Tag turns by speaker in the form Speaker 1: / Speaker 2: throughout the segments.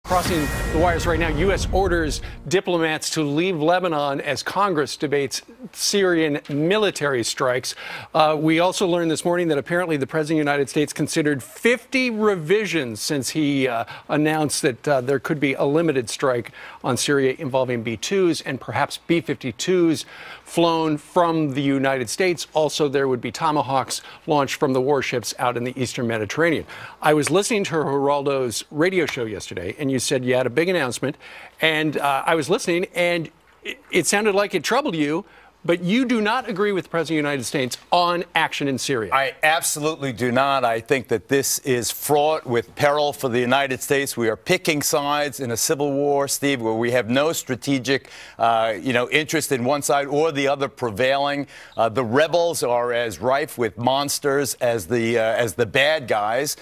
Speaker 1: Crossing the wires right now, U.S. orders diplomats to leave Lebanon as Congress debates Syrian military strikes. We also learned this morning that apparently the President of the United States considered 50 revisions since he announced that there could be a limited strike on Syria involving B-2s and perhaps B-52s flown from the United States. Also, there would be Tomahawks launched from the warships out in the Eastern Mediterranean. I was listening to Geraldo's radio show yesterday, and you said you had a big announcement, and I was listening, and it sounded like it troubled you, but you do not agree with the President of the United States on action in Syria.
Speaker 2: I absolutely do not. I think that this is fraught with peril for the United States. We are picking sides in a civil war, Steve, where we have no strategic, interest in one side or the other prevailing. The rebels are as rife with monsters as the bad guys.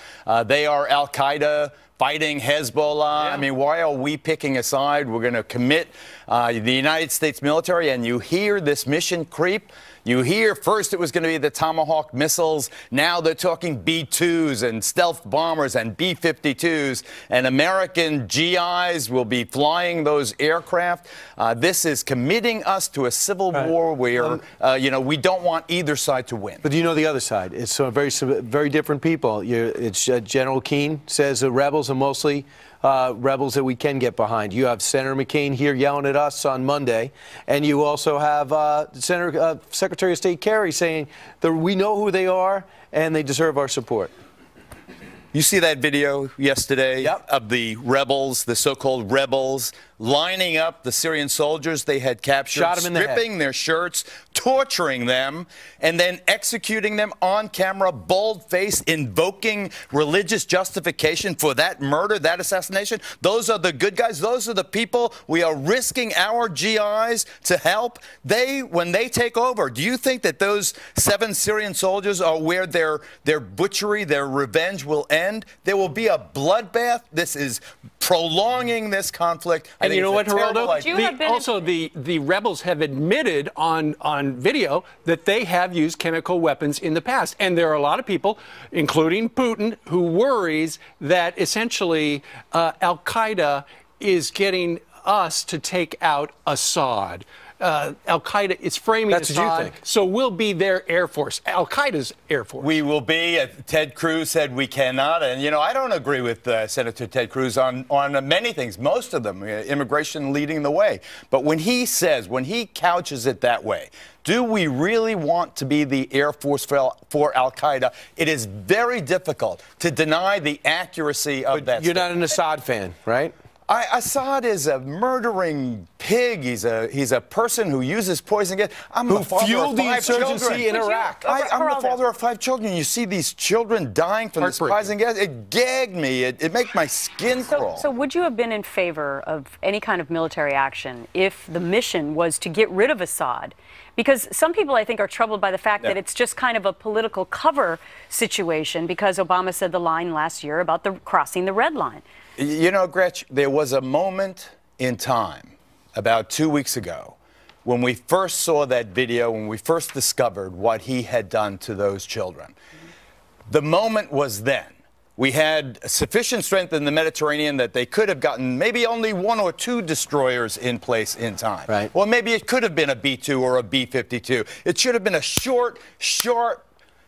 Speaker 2: They are Al-Qaeda fighting Hezbollah.
Speaker 1: Yeah.
Speaker 2: I mean, why are we picking a side? We're going to commit the United States military, and you hear this mission creep. You hear first it was going to be the Tomahawk missiles. Now they're talking B-2s and stealth bombers and B-52s, and American GIs will be flying those aircraft. This is committing us to a civil war where, we don't want either side to win.
Speaker 3: But you know the other side. It's very different people. It's General Keane says the rebels are mostly rebels that we can get behind. You have Senator McCain here yelling at us on Monday, and you also have Secretary of State Kerry saying that we know who they are and they deserve our support.
Speaker 2: You see that video yesterday
Speaker 3: Yep.
Speaker 2: of the rebels, the so-called rebels, lining up the Syrian soldiers they had captured,
Speaker 3: Shot 'em in the head.
Speaker 2: stripping their shirts, torturing them, and then executing them on camera, bold-faced, invoking religious justification for that murder, that assassination. Those are the good guys. Those are the people we are risking our GIs to help. When they take over, do you think that those 7 Syrian soldiers are where their butchery, their revenge will end? There will be a bloodbath. This is prolonging this conflict.
Speaker 1: And you know what, Geraldo?
Speaker 4: Also,
Speaker 1: the rebels have admitted on video that they have used chemical weapons in the past. And there are a lot of people, including Putin, who worries that essentially Al-Qaeda is getting us to take out Assad. Al-Qaeda is framing
Speaker 3: That's
Speaker 1: Assad,
Speaker 3: what you think.
Speaker 1: so we'll be their Air Force, Al-Qaeda's Air Force.
Speaker 2: We will be. Ted Cruz said we cannot. And, I don't agree with Senator Ted Cruz on many things, most of them, immigration leading the way. But when he couches it that way, do we really want to be the Air Force for Al-Qaeda? It is very difficult to deny the accuracy of that.
Speaker 3: You're not an Assad fan, right?
Speaker 2: Assad is a murdering pig. He's a person who uses poison gas. I'm the father
Speaker 3: fueled
Speaker 2: of
Speaker 3: the
Speaker 2: 5
Speaker 3: insurgency
Speaker 2: children.
Speaker 3: in Iraq.
Speaker 2: I'm the father of 5 children. You see these children dying from this poison gas. It gagged me. It makes my skin crawl.
Speaker 4: So would you have been in favor of any kind of military action if the mission was to get rid of Assad? Because some people, I think, are troubled by the fact that it's just kind of a political cover situation because Obama said the line last year about crossing the red line.
Speaker 2: Gretch, there was a moment in time about 2 weeks ago when we first saw that video, when we first discovered what he had done to those children. The moment was then. We had sufficient strength in the Mediterranean that they could have gotten maybe only 1 or 2 destroyers in place in time.
Speaker 3: Right.
Speaker 2: Or maybe it could have been a B-2 or a B-52. It should have been a short,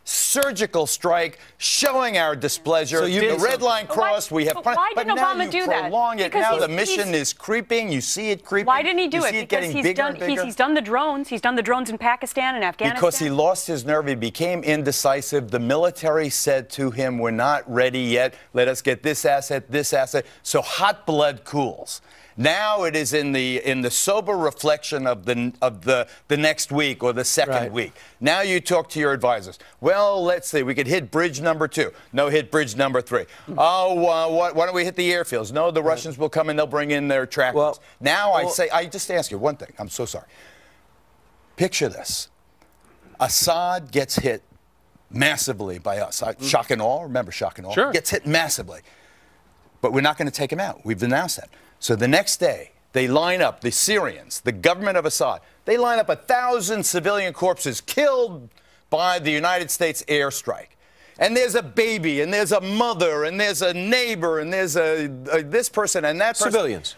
Speaker 2: surgical strike showing our displeasure.
Speaker 3: So
Speaker 2: the red line crossed. We have.
Speaker 4: Why didn't Obama do that?
Speaker 2: Prolong it. Now the mission is creeping. You see it creeping.
Speaker 4: Why didn't he do it?
Speaker 2: Because
Speaker 4: he's done the drones. He's done the drones in Pakistan and Afghanistan.
Speaker 2: Because he lost his nerve. He became indecisive. The military said to him, "We're not ready yet. Let us get this asset, this asset." So hot blood cools. Now it is in the sober reflection of the next week or the second week. Now you talk to your advisors. Well, let's see. We could hit bridge number 2. No, hit bridge number 3. Oh, why don't we hit the airfields? No, the Russians will come and they'll bring in their trackers. I just ask you one thing. I'm so sorry. Picture this. Assad gets hit massively by us. Shock and awe. Remember shock and awe?
Speaker 1: Sure.
Speaker 2: Gets hit massively. But we're not going to take him out. We've announced that. So the next day, they line up, the Syrians, the government of Assad, they line up 1,000 civilian corpses killed by the United States airstrike. and there's a baby, and there's a mother, and there's a neighbor, and there's a this person and that person.
Speaker 3: Civilians.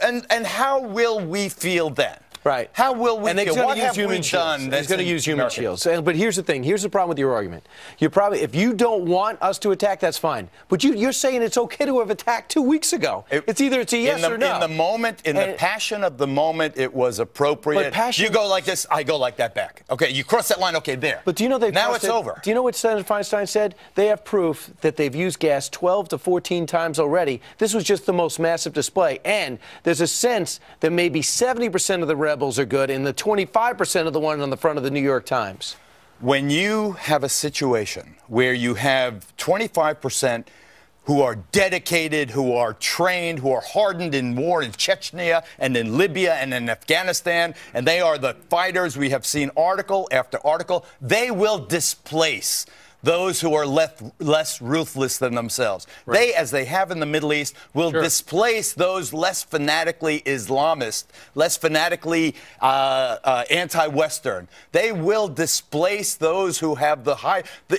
Speaker 2: And how will we feel then?
Speaker 3: Right.
Speaker 2: How will we
Speaker 3: and
Speaker 2: feel? What have we done?
Speaker 3: He's going to use human shields. But here's the thing. Here's the problem with your argument. You're probably, if you don't want us to attack, that's fine. But you're saying it's okay to have attacked 2 weeks ago. It's either it's a yes or no.
Speaker 2: In the moment, the passion of the moment, it was appropriate.
Speaker 3: But passion,
Speaker 2: you go like this, I go like that back. Okay, you cross that line. Okay, there.
Speaker 3: But do you know
Speaker 2: now it's over.
Speaker 3: Do you know what Senator Feinstein said? They have proof that they've used gas 12 to 14 times already. This was just the most massive display, and there's a sense that maybe 70% of the rebels are good, and the 25% of the one on the front of the New York Times.
Speaker 2: When you have a situation where you have 25% who are dedicated, who are trained, who are hardened in war in Chechnya and in Libya and in Afghanistan, and they are the fighters, we have seen article after article, they will displace those who are less ruthless than themselves. Right. They, as they have in the Middle East, will displace those less fanatically Islamist, less fanatically anti-Western. They will displace those who have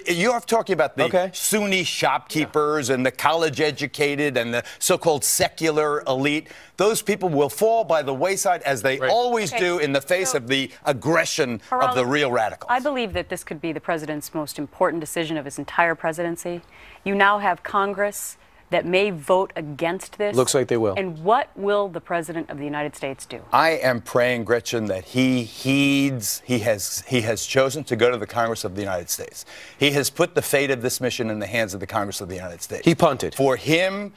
Speaker 2: you're talking about the Sunni shopkeepers and the college-educated and the so-called secular elite. Those people will fall by the wayside, as they always do, in the face of the aggression of the real radicals.
Speaker 4: I believe that this could be the president's most important decision of his entire presidency. You now have Congress that may vote against this.
Speaker 3: Looks like they will.
Speaker 4: And what will the president of the United States do?
Speaker 2: I am praying, Gretchen, that he heeds. He has chosen to go to the Congress of the United States. He has put the fate of this mission in the hands of the Congress of the United States.
Speaker 3: He punted.
Speaker 2: For him,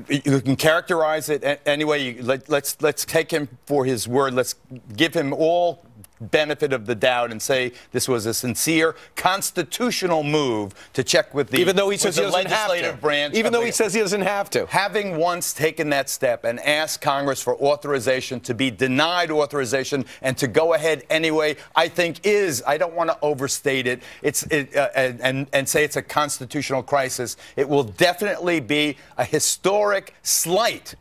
Speaker 2: you can characterize it anyway. Let's take him for his word. Let's give him all benefit of the doubt and say this was a sincere constitutional move to check with the
Speaker 3: even though he says he doesn't
Speaker 2: legislative
Speaker 3: have to.
Speaker 2: branch.
Speaker 3: Even though he says he doesn't have to.
Speaker 2: Having once taken that step and asked Congress for authorization, to be denied authorization and to go ahead anyway, I think I don't want to overstate it. And say it's a constitutional crisis. It will definitely be a historic slight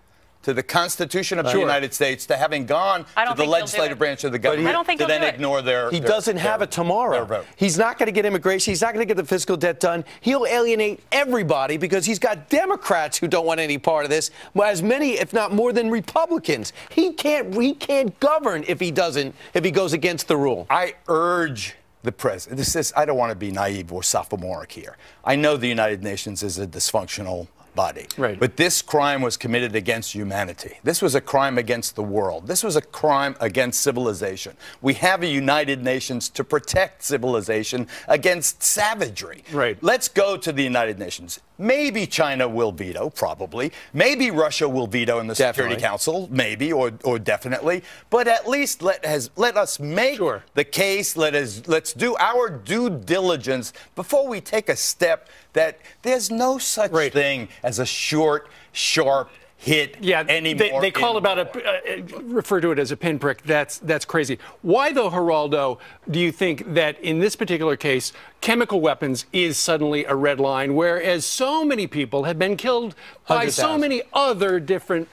Speaker 2: to the Constitution of the United States, to having gone to the legislative branch of the government,
Speaker 4: I don't think
Speaker 2: to then ignore their
Speaker 3: He doesn't have it tomorrow. He's not going to get immigration. He's not going to get the fiscal debt done. He'll alienate everybody because he's got Democrats who don't want any part of this, as many, if not more, than Republicans. He can't govern if he goes against the rule.
Speaker 2: I urge the president. I don't want to be naive or sophomoric here. I know the United Nations is a dysfunctional body.
Speaker 1: Right.
Speaker 2: But this crime was committed against humanity. This was a crime against the world. This was a crime against civilization. We have a United Nations to protect civilization against savagery.
Speaker 1: Right.
Speaker 2: Let's go to the United Nations. Maybe China will veto, probably. Maybe Russia will veto in the Security Council, maybe, or definitely. But at least let us make the case. Let's do our due diligence before we take a step that there's no such thing as a short, sharp hit anymore.
Speaker 1: They call refer to it as a pinprick. That's crazy. Why, though, Geraldo, do you think that in this particular case, chemical weapons is suddenly a red line, whereas so many people have been killed by so many other different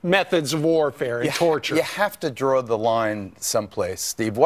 Speaker 1: methods of warfare and torture?
Speaker 2: You have to draw the line someplace, Steve.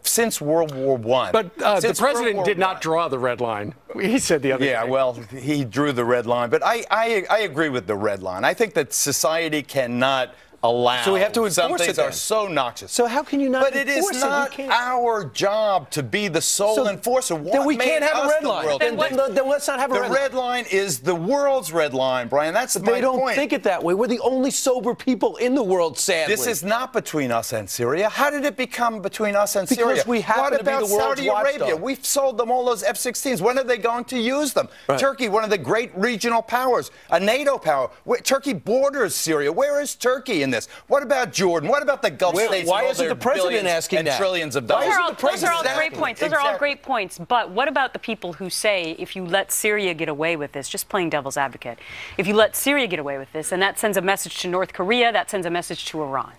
Speaker 2: Since World War I?
Speaker 1: But the president did not draw the red line. He said the other day.
Speaker 2: Yeah, well, he drew the red line. But I agree with the red line. I think that society cannot allow.
Speaker 3: So we have to enforce
Speaker 2: some things
Speaker 3: it then.
Speaker 2: are so noxious.
Speaker 3: So how can you not
Speaker 2: But it is not our job to be the sole enforcer.
Speaker 3: Then we can't have a red line. Then let's not have a red line.
Speaker 2: The red line is the world's red line, Brian. That's my point.
Speaker 3: They don't think it that way. We're the only sober people in the world, sadly.
Speaker 2: This is not between us and Syria. How did it become between us and Syria?
Speaker 3: Because we happen to be the world's
Speaker 2: Saudi Arabia?
Speaker 3: watchdog.
Speaker 2: We've sold them all those F-16s. When are they going to use them? Right. Turkey, one of the great regional powers, a NATO power. Turkey borders Syria. Where is Turkey in this? What about Jordan? What about the Gulf states?
Speaker 3: Why isn't the president asking
Speaker 2: and
Speaker 3: that?
Speaker 2: Trillions of dollars?
Speaker 4: Those are all great points. Those are all great points. But what about the people who say, if you let Syria get away with this, just playing devil's advocate, if you let Syria get away with this, and that sends a message to North Korea, that sends a message to Iran.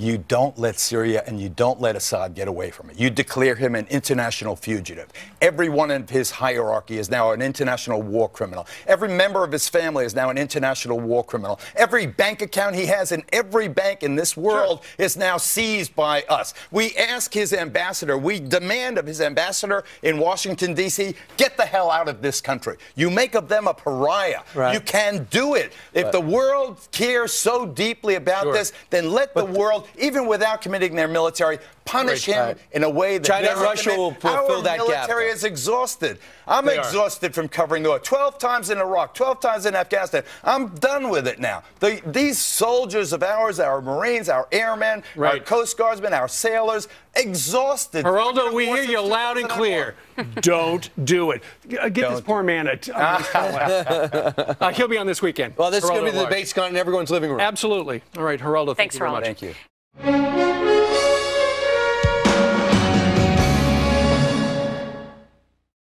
Speaker 2: you don't let Syria and you don't let Assad get away from it. You declare him an international fugitive. Everyone in his hierarchy is now an international war criminal. Every member of his family is now an international war criminal. Every bank account he has in every bank in this world is now seized by us. We ask his ambassador, we demand of his ambassador in Washington, D.C., get the hell out of this country. You make of them a pariah.
Speaker 3: Right.
Speaker 2: You can do it. If the world cares so deeply about this, then let the world, even without committing their military, punish him in a way that
Speaker 3: China and Russia will fill that gap.
Speaker 2: Our military is exhausted. I'm exhausted from covering the war. 12 times in Iraq, 12 times in Afghanistan. I'm done with it now. These soldiers of ours, our Marines, our airmen, our Coast Guardsmen, our sailors, exhausted.
Speaker 1: Geraldo, we hear you loud and clear. Don't do it. Get this poor man he'll be on this weekend.
Speaker 3: Well, this is going to be the
Speaker 1: Geraldo
Speaker 3: debate, Scott, in everyone's living room.
Speaker 1: Absolutely. All right, Geraldo, thank
Speaker 4: Thanks,
Speaker 1: you very
Speaker 4: Geraldo.
Speaker 1: much.
Speaker 2: Thank you.